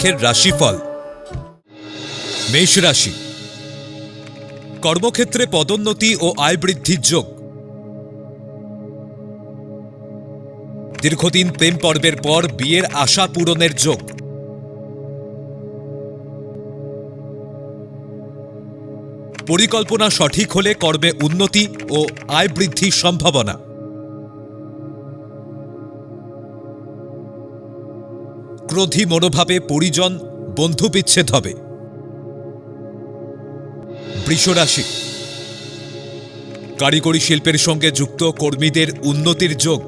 রাশিফল। মেষ রাশি, কর্মক্ষেত্রে পদোন্নতি ও আয় বৃদ্ধির যোগ। দীর্ঘদিন প্রেম পর্বের পর বিয়ের আশা পূরণের যোগ। পরিকল্পনা সঠিক হলে কর্মে উন্নতি ও আয় বৃদ্ধির সম্ভাবনা। ক্রোধী মনোভাবে পরিজন বন্ধু বিচ্ছেদ হবে। বৃষ রাশি, কারিগরি শিল্পের সঙ্গে যুক্ত কর্মীদের উন্নতির যোগ।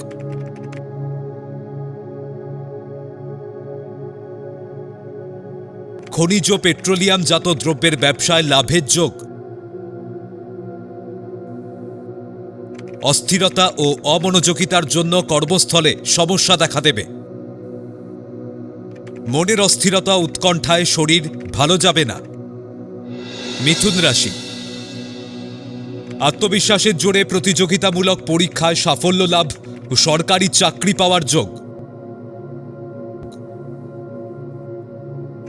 খনিজ পেট্রোলিয়ামজাত দ্রব্যের ব্যবসায় লাভের যোগ। অস্থিরতা ও অমনোযোগিতার জন্য কর্মস্থলে সমস্যা দেখা দেবে। মনের অস্থিরতা উৎকণ্ঠায় শরীর ভালো যাবে না। মিথুন রাশি, আত্মবিশ্বাসের জোরে প্রতিযোগিতামূলক পরীক্ষায় সাফল্য লাভ ও সরকারি চাকরি পাওয়ার যোগ।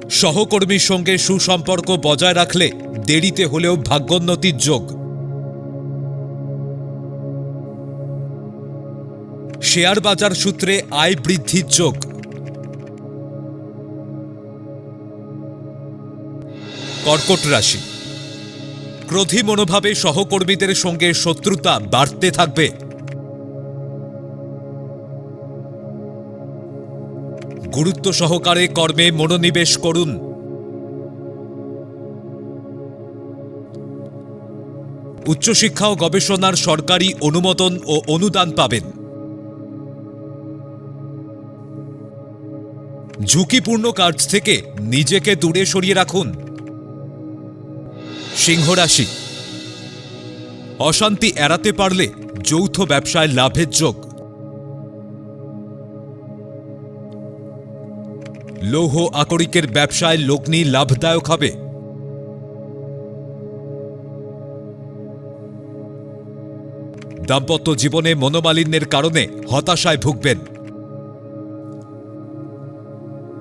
সহকর্মীর সঙ্গে সুসম্পর্ক বজায় রাখলে দেরিতে হলেও ভাগ্যোন্নতির যোগ। শেয়ার বাজার সূত্রে আয় বৃদ্ধির যোগ। কর্কট রাশি, ক্রোধী মনোভাবে সহকর্মীদের সঙ্গে শত্রুতা বাড়তে থাকবে। গুরুত্ব সহকারে কর্মে মনোনিবেশ করুন। উচ্চশিক্ষা ও গবেষণার সরকারি অনুমোদন ও অনুদান পাবেন। ঝুঁকিপূর্ণ কাজ থেকে নিজেকে দূরে সরিয়ে রাখুন। সিংহ রাশি, অশান্তি এড়াতে পারলে যৌথ ব্যবসায় লাভের যোগ। লৌহ আকরিকের ব্যবসায় লগ্নি লাভদায়ক হবে। দাম্পত্য জীবনে মনোমালিন্যের কারণে হতাশায় ভুগবেন।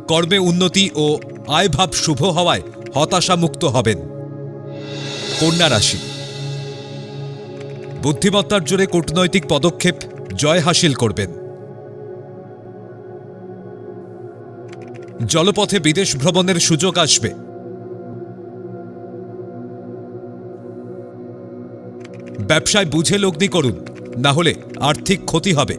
কর্মে উন্নতি ও আয়ভাব শুভ হওয়ায় হতাশামুক্ত হবেন। কন্যা রাশি, বুদ্ধিমত্তার জোরে কূটনৈতিক পদক্ষেপ জয় হাসিল করবেন। জলপথে বিদেশ ভ্রমণের সুযোগ আসবে। ব্যবসায় বুঝে লগ্নি করুন, না হলে আর্থিক ক্ষতি হবে।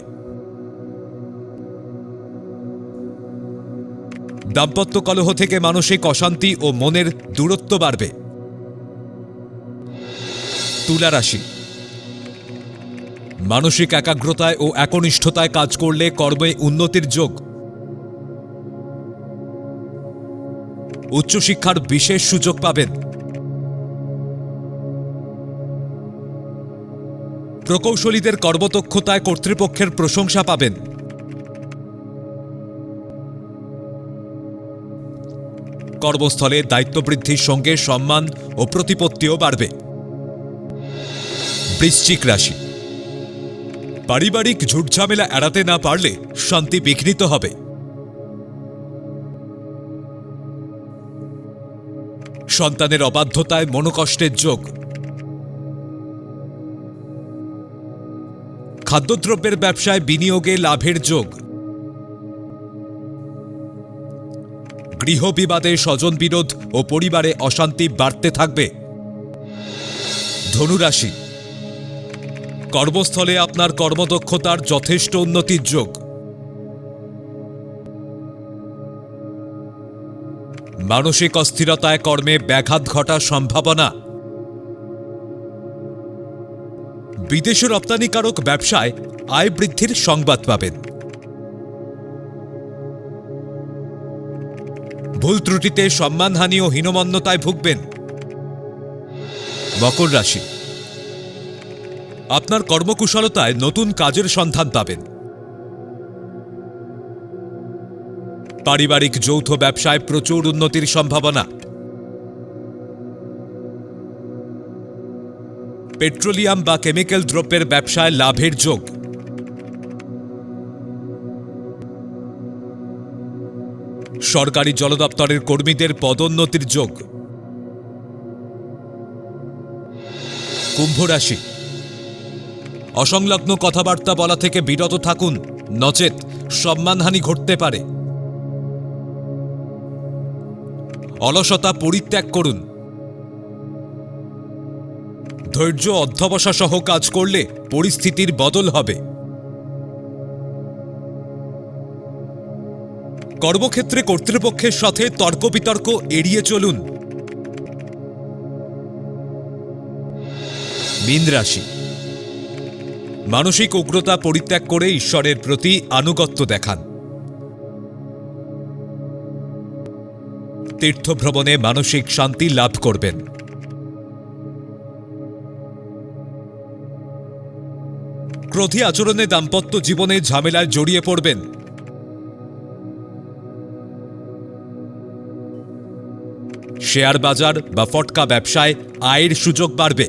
দাম্পত্য কলহ থেকে মানসিক অশান্তি ও মনের দূরত্ব বাড়বে। তুলা রাশি, মানসিক একাগ্রতায় ও একনিষ্ঠতায় কাজ করলে কর্মে উন্নতির যোগ। উচ্চশিক্ষার বিশেষ সুযোগ পাবেন। প্রকৌশলীদের কর্মদক্ষতায় কর্তৃপক্ষের প্রশংসা পাবেন। কর্মস্থলে দায়িত্ব বৃদ্ধির সঙ্গে সম্মান ও প্রতিপত্তিও বাড়বে। বৃশ্চিক রাশি, পারিবারিক ঝুটঝামেলা এড়াতে না পারলে শান্তি বিঘ্নিত হবে। সন্তানের অবাধ্যতায় মনোকষ্টের যোগ। খাদ্যদ্রব্যের ব্যবসায় বিনিয়োগে লাভের যোগ। গৃহবিবাদে স্বজন বিরোধ ও পরিবারে অশান্তি বাড়তে থাকবে। ধনু রাশি, কর্মস্থলে আপনার কর্মদক্ষতার যথেষ্ট উন্নতির যোগ। মানসিক অস্থিরতায় কর্মে ব্যাঘাত ঘটার সম্ভাবনা। বিদেশে রপ্তানিকারক ব্যবসায় আয় বৃদ্ধির সংবাদ পাবেন। ভুল ত্রুটিতে সম্মানহানি ও হীনমন্যতায় ভুগবেন। মকর রাশি, আপনার কর্মকুশলতায় নতুন কাজের সন্ধান পাবেন। পারিবারিক যৌথ ব্যবসায় প্রচুর উন্নতির সম্ভাবনা। পেট্রোলিয়াম বা কেমিক্যাল দ্রব্যের ব্যবসায় লাভের যোগ। সরকারি জল দপ্তরের কর্মীদের পদোন্নতির যোগ। কুম্ভ রাশি, অসংলগ্ন কথাবার্তা বলা থেকে বিরত থাকুন, নচেত সম্মানহানি ঘটতে পারে। অলসতা পরিত্যাগ করুন। ধৈর্য অধ্যবসা সহ কাজ করলে পরিস্থিতির বদল হবে। কর্মক্ষেত্রে কর্তৃপক্ষের সাথে তর্ক বিতর্ক এড়িয়ে চলুন। মীন রাশি, মানসিক উগ্রতা পরিত্যাগ করে ঈশ্বরের প্রতি আনুগত্য দেখান। তীর্থভ্রমণে মানসিক শান্তি লাভ করবেন। ক্রোধী আচরণে দাম্পত্য জীবনে ঝামেলায় জড়িয়ে পড়বেন। শেয়ার বাজার বা ফটকা ব্যবসায় আয়ের সুযোগ বাড়বে।